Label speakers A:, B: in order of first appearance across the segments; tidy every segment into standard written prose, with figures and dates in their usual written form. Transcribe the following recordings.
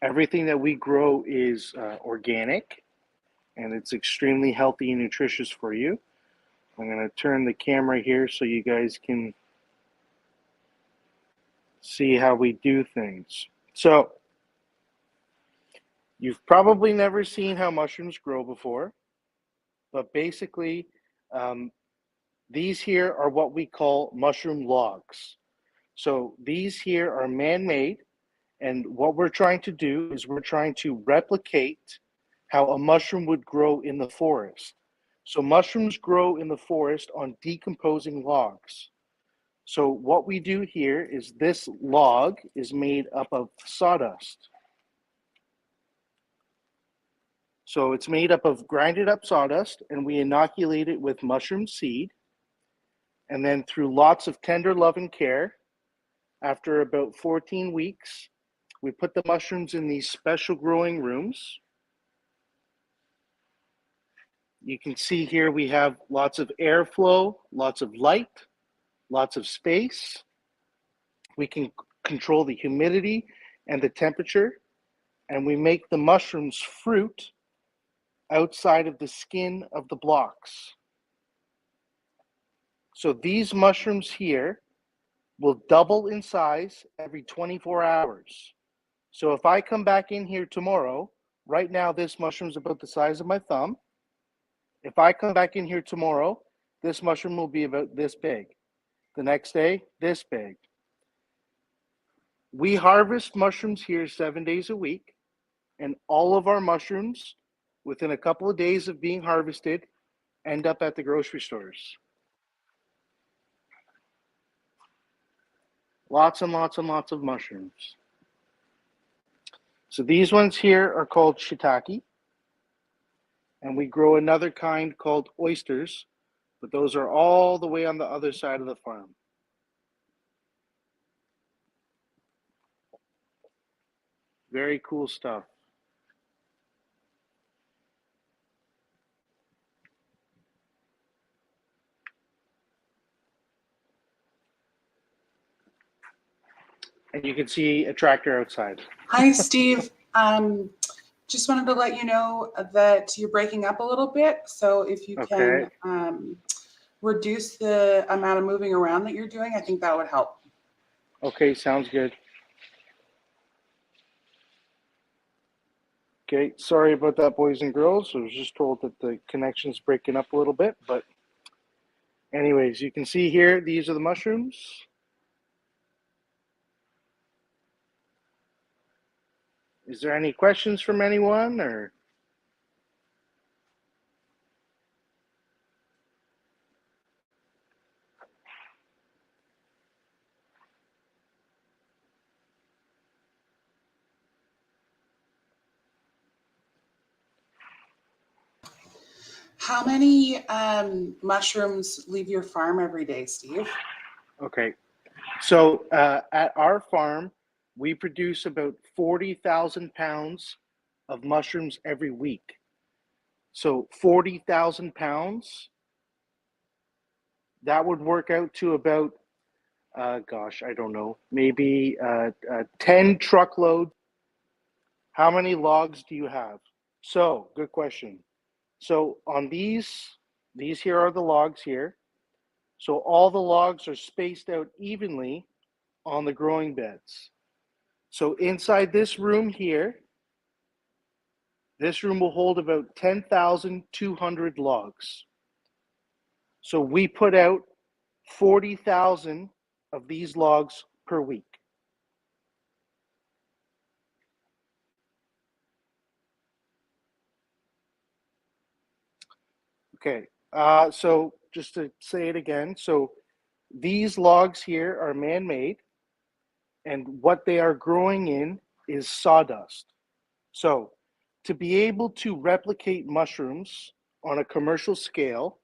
A: Everything that we grow is organic, and it's extremely healthy and nutritious for you. I'm going to turn the camera here so you guys can see how we do things. So, you've probably never seen how mushrooms grow before, but basically, these here are what we call mushroom logs. So these here are man-made, and what we're trying to do is we're trying to replicate how a mushroom would grow in the forest. So mushrooms grow in the forest on decomposing logs. So what we do here is this log is made up of sawdust. So it's made up of grinded up sawdust, and we inoculate it with mushroom seed. And then through lots of tender love and care, after about 14 weeks, we put the mushrooms in these special growing rooms. You can see here we have lots of airflow, lots of light, lots of space. We can control the humidity and the temperature, and we make the mushrooms fruit outside of the skin of the blocks. So these mushrooms here will double in size every 24 hours. So if I come back in here tomorrow, right now this mushroom's about the size of my thumb. If I come back in here tomorrow, this mushroom will be about this big. The next day, this big. We harvest mushrooms here 7 days a week, and all of our mushrooms, within a couple of days of being harvested, end up at the grocery stores. Lots and lots and lots of mushrooms. So these ones here are called shiitake, and we grow another kind called oysters, but those are all the way on the other side of the farm. Very cool stuff. And you can see a tractor outside.
B: Hi, Steve. Just wanted to let you know that you're breaking up a little bit. So if you can reduce the amount of moving around that you're doing, I think that would help.
A: Okay, sounds good. Okay, sorry about that, boys and girls. I was just told that the connection's breaking up a little bit, but anyways, you can see here, these are the mushrooms. Is there any questions from anyone, or?
B: How many mushrooms leave your farm every day, Steve?
A: Okay, so at our farm, we produce about 40,000 pounds of mushrooms every week. So 40,000 pounds, that would work out to about, gosh, I don't know, maybe 10 truckload. How many logs do you have? So, good question. So on these here are the logs here. So all the logs are spaced out evenly on the growing beds. So inside this room here, this room will hold about 10,200 logs. So we put out 40,000 of these logs per week. Okay, so just to say it again, so these logs here are man-made, and what they are growing in is sawdust. So to be able to replicate mushrooms on a commercial scale,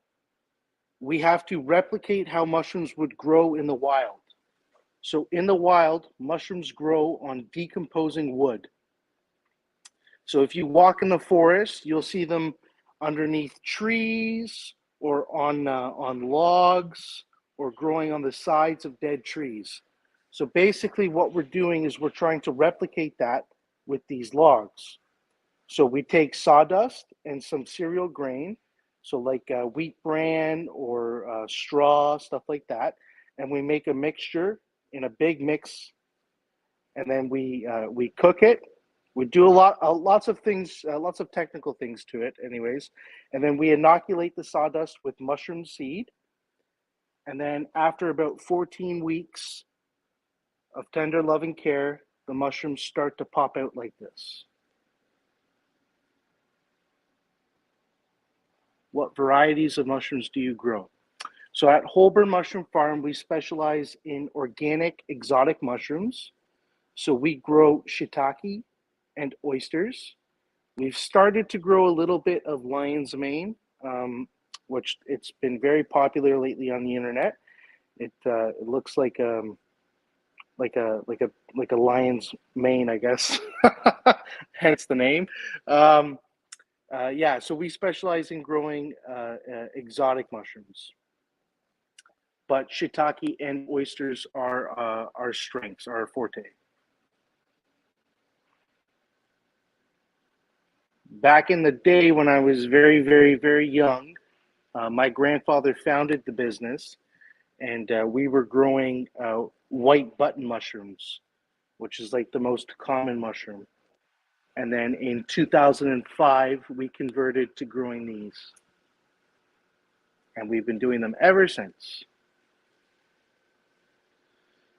A: we have to replicate how mushrooms would grow in the wild. So in the wild, mushrooms grow on decomposing wood. So if you walk in the forest, you'll see them underneath trees or on logs or growing on the sides of dead trees. So basically what we're doing is we're trying to replicate that with these logs. So we take sawdust and some cereal grain, so like wheat bran or straw, stuff like that, and we make a mixture in a big mix, and then we cook it. We do lots of things, lots of technical things to it, anyways, and then we inoculate the sawdust with mushroom seed, and then after about 14 weeks of tender loving care, the mushrooms start to pop out like this. What varieties of mushrooms do you grow? So at Holburne Mushroom Farm, we specialize in organic exotic mushrooms. So we grow shiitake and oysters. We've started to grow a little bit of lion's mane, which it's been very popular lately on the internet. It looks like a lion's mane, I guess, hence the name. Yeah, so we specialize in growing exotic mushrooms, but shiitake and oysters are our strengths, our forte. Back in the day when I was very, very, very young, my grandfather founded the business, and we were growing white button mushrooms, which is like the most common mushroom. And then in 2005, we converted to growing these. And we've been doing them ever since.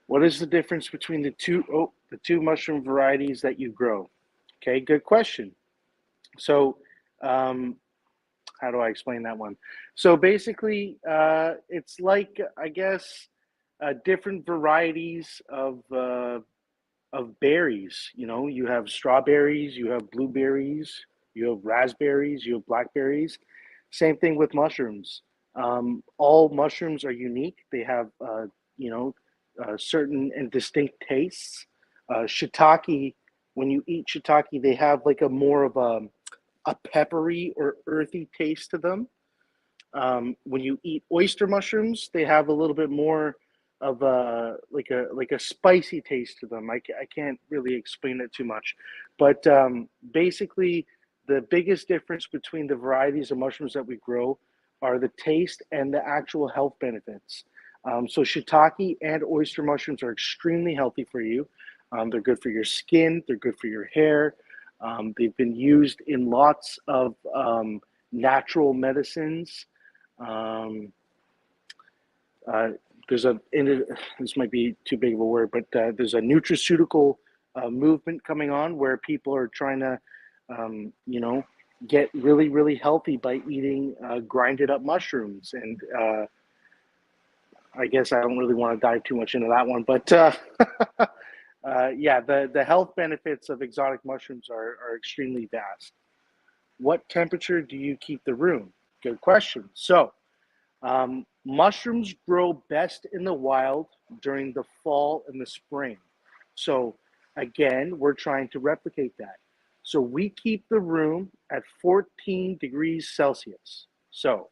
A: What is the difference between the two mushroom varieties that you grow? Okay, good question. So, how do I explain that one? So basically, it's like, I guess, different varieties of berries. You know, you have strawberries, you have blueberries, you have raspberries, you have blackberries. Same thing with mushrooms. All mushrooms are unique. They have, you know, certain and distinct tastes. Shiitake, when you eat shiitake, they have like a more of a peppery or earthy taste to them. When you eat oyster mushrooms, they have a little bit more of a spicy taste to them. I can't really explain it too much, but basically the biggest difference between the varieties of mushrooms that we grow are the taste and the actual health benefits. So shiitake and oyster mushrooms are extremely healthy for you. They're good for your skin. They're good for your hair. They've been used in lots of natural medicines. There's this might be too big of a word, but there's a nutraceutical movement coming on where people are trying to, you know, get really, really healthy by eating grinded up mushrooms. And I guess I don't really want to dive too much into that one, but yeah, the health benefits of exotic mushrooms are extremely vast. What temperature do you keep the room? Good question. So, mushrooms grow best in the wild during the fall and the spring. So, again, we're trying to replicate that. So, we keep the room at 14 degrees Celsius. So,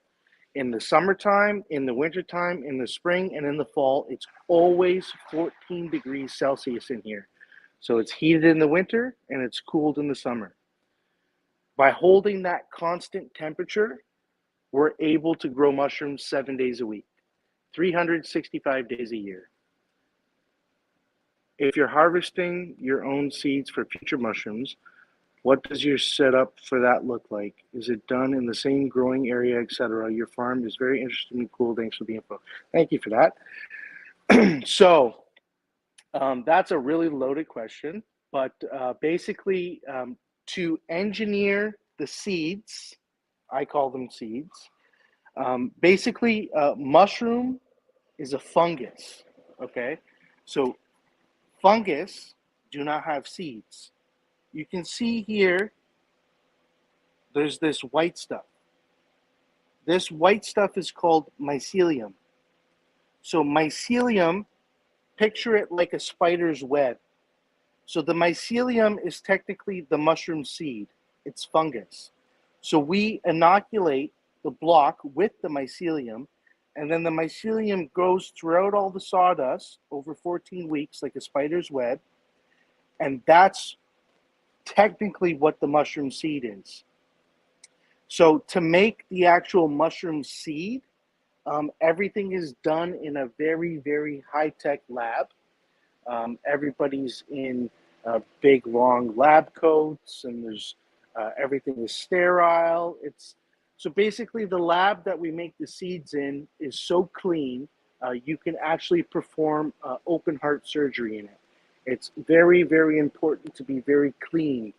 A: in the summertime, in the wintertime, in the spring, and in the fall, it's always 14 degrees Celsius in here. So, it's heated in the winter and it's cooled in the summer. By holding that constant temperature, we're able to grow mushrooms 7 days a week, 365 days a year. If you're harvesting your own seeds for future mushrooms, what does your setup for that look like? Is it done in the same growing area, etc.? Your farm is very interesting and cool. Thanks for the info. Thank you for that. So that's a really loaded question, but basically to engineer the seeds, I call them seeds. Basically, mushroom is a fungus, okay? So fungus do not have seeds. You can see here, there's this white stuff. This white stuff is called mycelium. So mycelium, picture it like a spider's web. So the mycelium is technically the mushroom seed. It's fungus. So we inoculate the block with the mycelium, and then the mycelium goes throughout all the sawdust over 14 weeks like a spider's web, and that's technically what the mushroom seed is. So to make the actual mushroom seed, everything is done in a very, very high-tech lab. Everybody's in big, long lab coats, and there's everything is sterile. It's so basically the lab that we make the seeds in is so clean, you can actually perform open heart surgery in it. It's very, very important to be very clean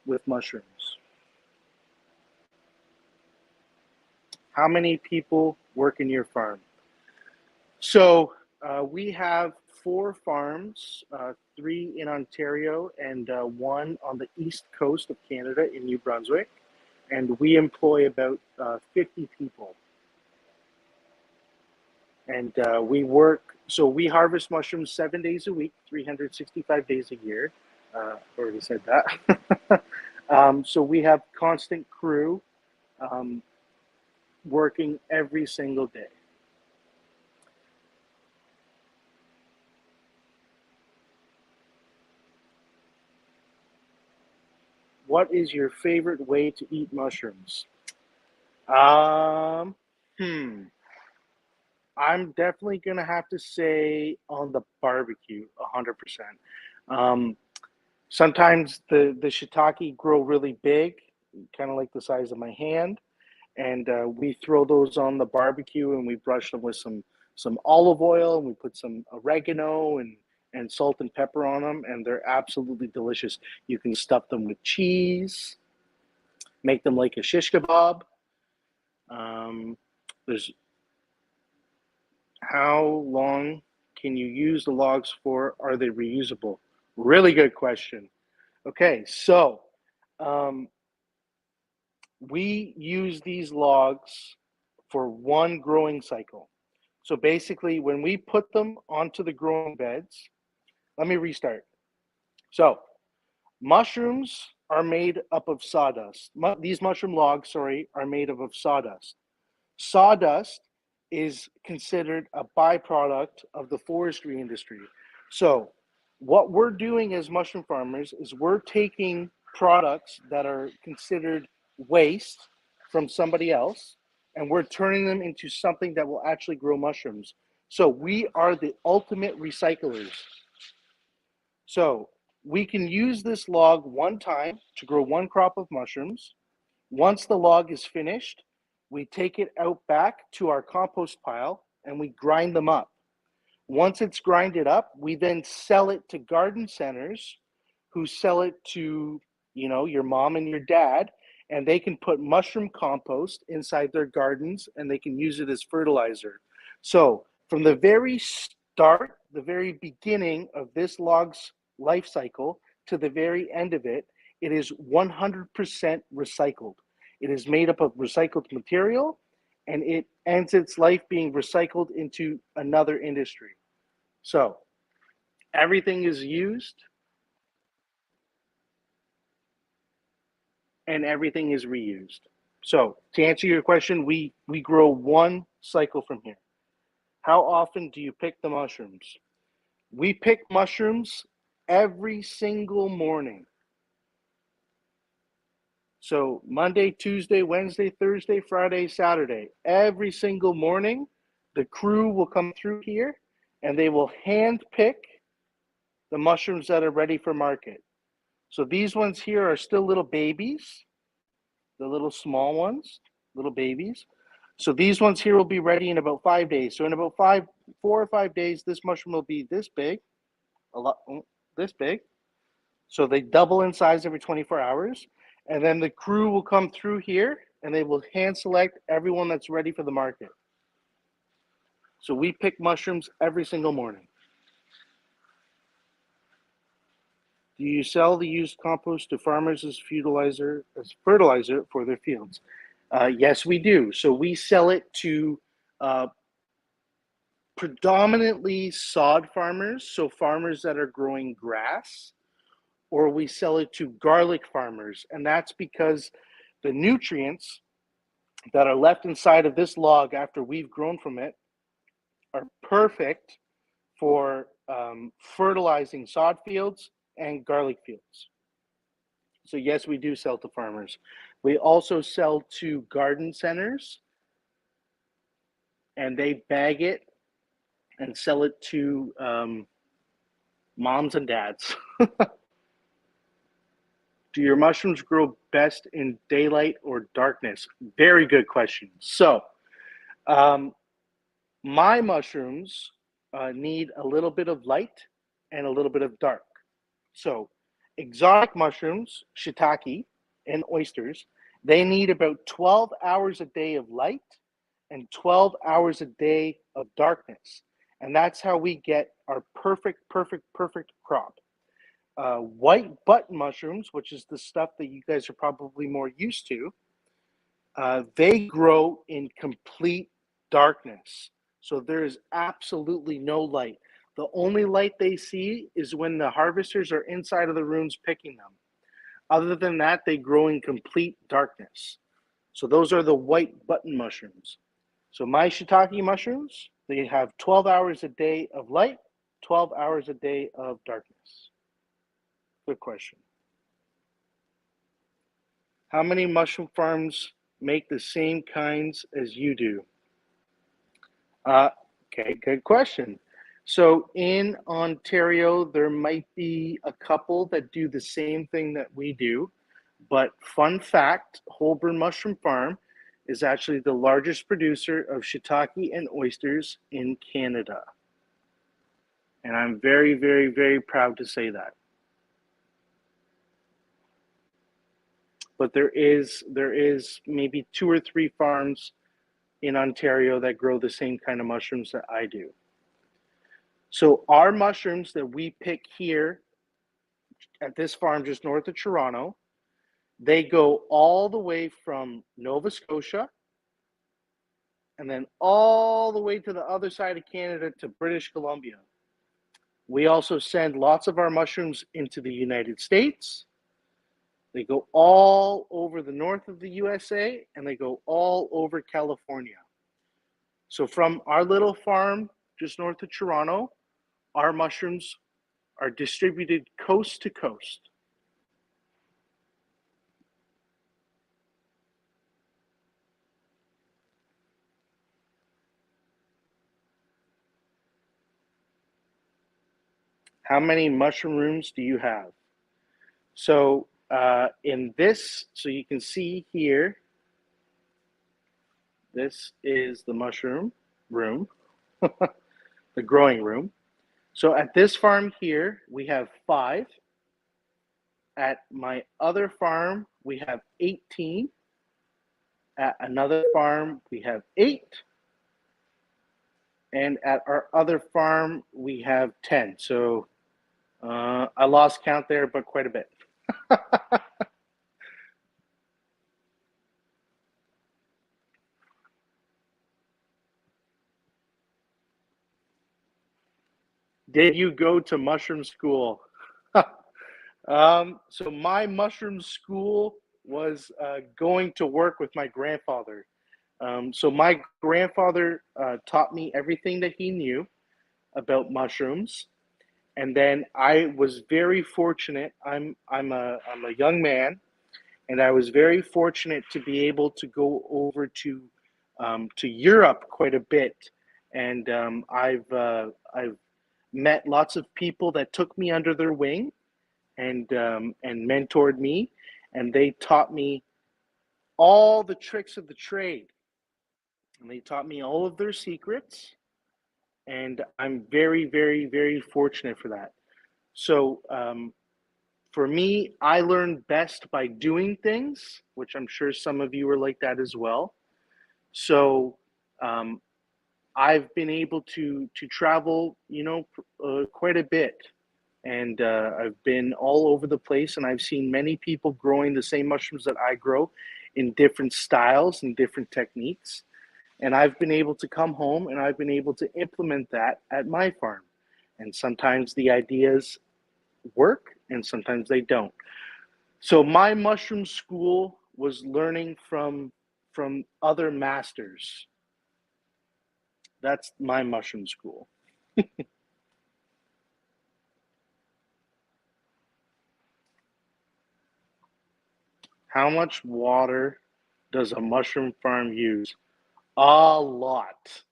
A: with mushrooms. How many people work in your farm? So we have 4 farms, 3 in Ontario and 1 on the east coast of Canada in New Brunswick. And we employ about 50 people. And we harvest mushrooms 7 days a week, 365 days a year. Already said that. So we have constant crew working every single day. What is your favorite way to eat mushrooms? I'm definitely gonna have to say on the barbecue, 100%. Sometimes the shiitake grow really big, kind of like the size of my hand, and we throw those on the barbecue and we brush them with some olive oil, and we put some oregano and salt and pepper on them, and they're absolutely delicious. You can stuff them with cheese, make them like a shish kebab. There's How long can you use the logs for? Are they reusable? Really good question. Okay, so we use these logs for one growing cycle. So basically, when we put them onto the growing beds, let me restart. So mushrooms are made up of sawdust. These mushroom logs, are made up of sawdust. Sawdust is considered a byproduct of the forestry industry. So what we're doing as mushroom farmers is we're taking products that are considered waste from somebody else, and we're turning them into something that will actually grow mushrooms. So we are the ultimate recyclers. So we can use this log one time to grow one crop of mushrooms. Once the log is finished, we take it out back to our compost pile and we grind them up. Once it's grinded up, we then sell it to garden centers who sell it to, your mom and your dad, and they can put mushroom compost inside their gardens and they can use it as fertilizer. So from the very start, the very beginning of this log's life cycle to the very end of it, it is 100% recycled. It is made up of recycled material, and it ends its life being recycled into another industry. So everything is used and everything is reused. So to answer your question, we grow one cycle from here. How often do you pick the mushrooms? We pick mushrooms every single morning. So Monday, Tuesday, Wednesday, Thursday, Friday, Saturday, every single morning, the crew will come through here and they will hand pick the mushrooms that are ready for market. So these ones here are still little babies, the little small ones, little babies. So these ones here will be ready in about 5 days. So in about 4 or 5 days, this mushroom will be this big, this big. So they double in size every 24 hours. And then the crew will come through here and they will hand select everyone that's ready for the market. So we pick mushrooms every single morning. Do you sell the used compost to farmers as fertilizer for their fields? Yes, we do. So we sell it to predominantly sod farmers, so farmers that are growing grass, or we sell it to garlic farmers. And that's because the nutrients that are left inside of this log after we've grown from it are perfect for fertilizing sod fields and garlic fields. So yes, we do sell to farmers. We also sell to garden centers, and they bag it and sell it to moms and dads. Do your mushrooms grow best in daylight or darkness? Very good question. So, my mushrooms need a little bit of light and a little bit of dark. So, exotic mushrooms, shiitake, and oysters, they need about 12 hours a day of light and 12 hours a day of darkness. And that's how we get our perfect crop. White button mushrooms, which is the stuff that you guys are probably more used to, they grow in complete darkness. So there is absolutely no light. The only light they see is when the harvesters are inside of the rooms picking them. Other than that, they grow in complete darkness. So those are the white button mushrooms. So my shiitake mushrooms, they have 12 hours a day of light, 12 hours a day of darkness. Good question. How many mushroom farms make the same kinds as you do? Okay, good question. So in Ontario, there might be a couple that do the same thing that we do. But fun fact, Holburne Mushroom Farm is actually the largest producer of shiitake and oysters in Canada. And I'm very proud to say that. But there is maybe 2 or 3 farms in Ontario that grow the same kind of mushrooms that I do. So our mushrooms that we pick here at this farm just north of Toronto, they go all the way from Nova Scotia and then all the way to the other side of Canada to British Columbia. We also send lots of our mushrooms into the United States. They go all over the north of the USA, and they go all over California. So from our little farm just north of Toronto, our mushrooms are distributed coast to coast. How many mushroom rooms do you have? So in this, so you can see here, this is the mushroom room, the growing room. So at this farm here, we have 5. At my other farm, we have 18. At another farm, we have 8. And at our other farm, we have 10. So I lost count there, but quite a bit. Did you go to mushroom school? So my mushroom school was going to work with my grandfather. So my grandfather taught me everything that he knew about mushrooms. And then I was very fortunate. I'm a young man, and I was very fortunate to be able to go over to Europe quite a bit. And I've met lots of people that took me under their wing and mentored me, and they taught me all the tricks of the trade, and they taught me all of their secrets, and I'm very fortunate for that. So for me, I learn best by doing things, which I'm sure some of you are like that as well. So I've been able to travel, quite a bit. And I've been all over the place, and I've seen many people growing the same mushrooms that I grow in different styles and different techniques. And I've been able to come home and I've been able to implement that at my farm. And sometimes the ideas work and sometimes they don't. So my mushroom school was learning from from other masters. That's my mushroom school. How much water does a mushroom farm use? A lot.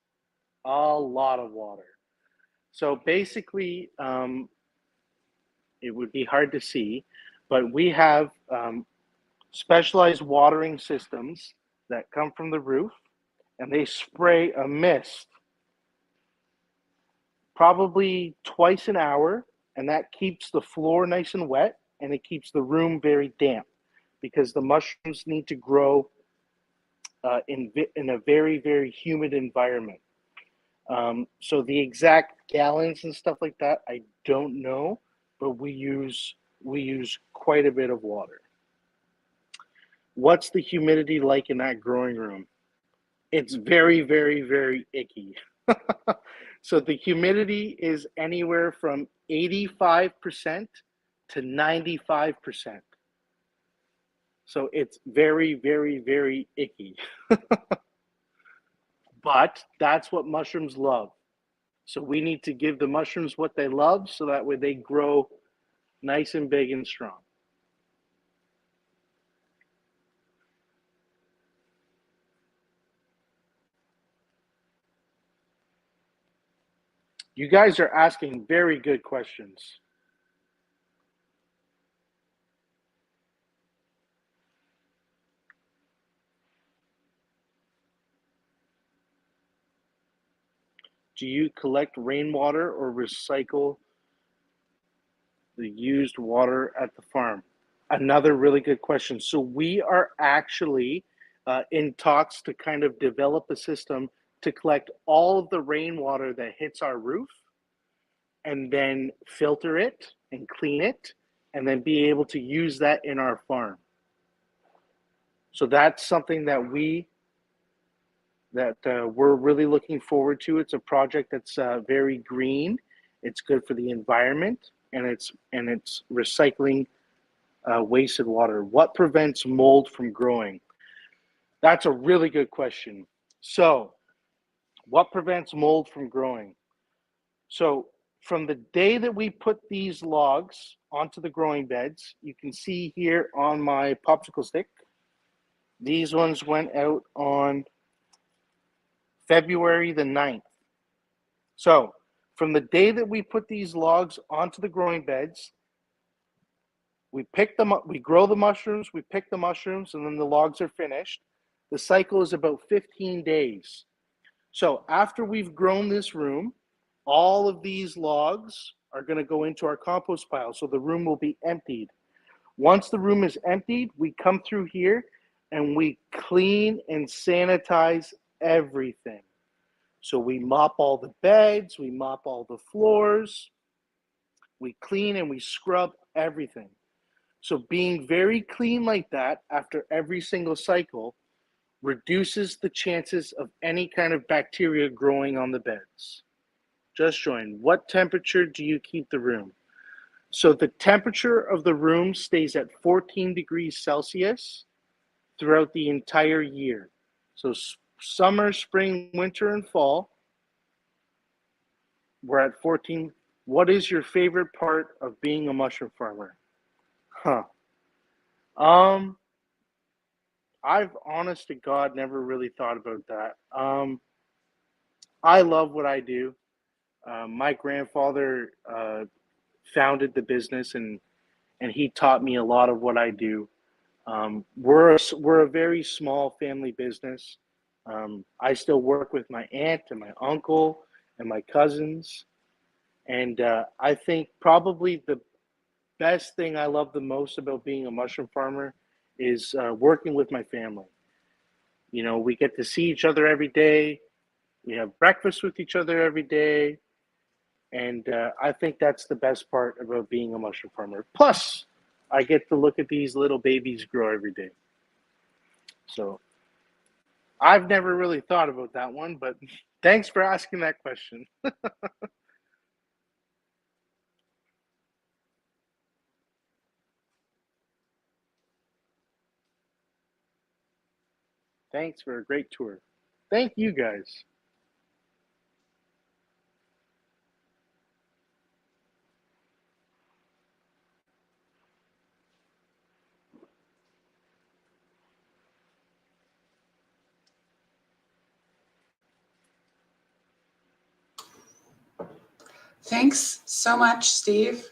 A: A lot of water. So basically, it would be hard to see, but we have specialized watering systems that come from the roof, and they spray a mist probably twice an hour, and that keeps the floor nice and wet, and it keeps the room very damp because the mushrooms need to grow in a very, very humid environment. So the exact gallons and stuff like that, I don't know, but we use quite a bit of water. What's the humidity like in that growing room? It's very, very, very icky. So the humidity is anywhere from 85% to 95%. So it's very, very, very icky. But that's what mushrooms love. So we need to give the mushrooms what they love so that way they grow nice and big and strong. You guys are asking very good questions. Do you collect rainwater or recycle the used water at the farm? Another really good question. So we are actually in talks to kind of develop a system to collect all of the rainwater that hits our roof and then filter it and clean it and then be able to use that in our farm. So that's something that we're really looking forward to. It's a project that's very green. It's good for the environment, and it's recycling wasted water. What prevents mold from growing? That's a really good question. So, what prevents mold from growing? So, from the day that we put these logs onto the growing beds, you can see here on my popsicle stick, these ones went out on February the 9th. So, from the day that we put these logs onto the growing beds, we pick them up, we grow the mushrooms, we pick the mushrooms, and then the logs are finished. The cycle is about 15 days. So after we've grown this room, all of these logs are going to go into our compost pile. So the room will be emptied. Once the room is emptied, we come through here and we clean and sanitize everything. So we mop all the beds, we mop all the floors, we clean and we scrub everything. So being very clean like that after every single cycle reduces the chances of any kind of bacteria growing on the beds. Just join. What temperature do you keep the room? So the temperature of the room stays at 14 degrees Celsius throughout the entire year. So summer, spring, winter, and fall, we're at 14. What is your favorite part of being a mushroom farmer? I've honest to God never really thought about that. I love what I do. My grandfather founded the business, and he taught me a lot of what I do. We're a very small family business. I still work with my aunt and my uncle and my cousins, and I think probably the best thing I love the most about being a mushroom farmer is working with my family. You know, we get to see each other every day. We have breakfast with each other every day. And I think that's the best part about being a mushroom farmer. Plus, I get to look at these little babies grow every day. So I've never really thought about that one, but thanks for asking that question. Thanks for a great tour. Thank you guys.
B: Thanks so much, Steve.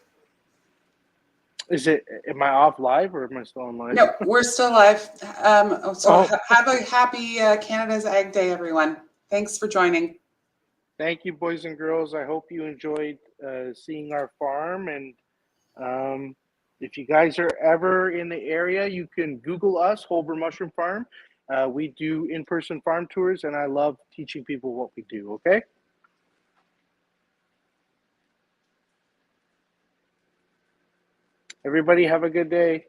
A: Am I off live or am I still on live?
B: No, we're still live. Have a happy Canada's Ag Day, everyone. Thanks for joining.
A: Thank you, boys and girls. I hope you enjoyed seeing our farm. And if you guys are ever in the area, you can Google us, Holburne Mushroom Farm. We do in-person farm tours, and I love teaching people what we do, okay? Everybody have a good day.